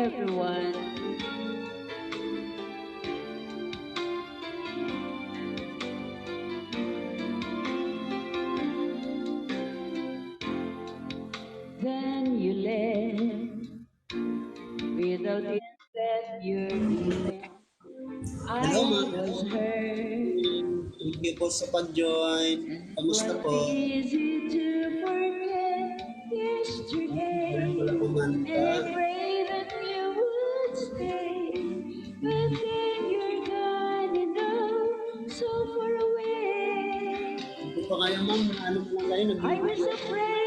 everyone. Then you left without it that you're leaving. I Hello, ma'am. was hurt. Thank you po sa pag-join. Kamusta Was po? easy to forget yesterday, Wala po man and I pray that you would stay. But then you're gone and oh, so far away. Hindi po kayo, ma'am. Ano po lang kayo? I was afraid.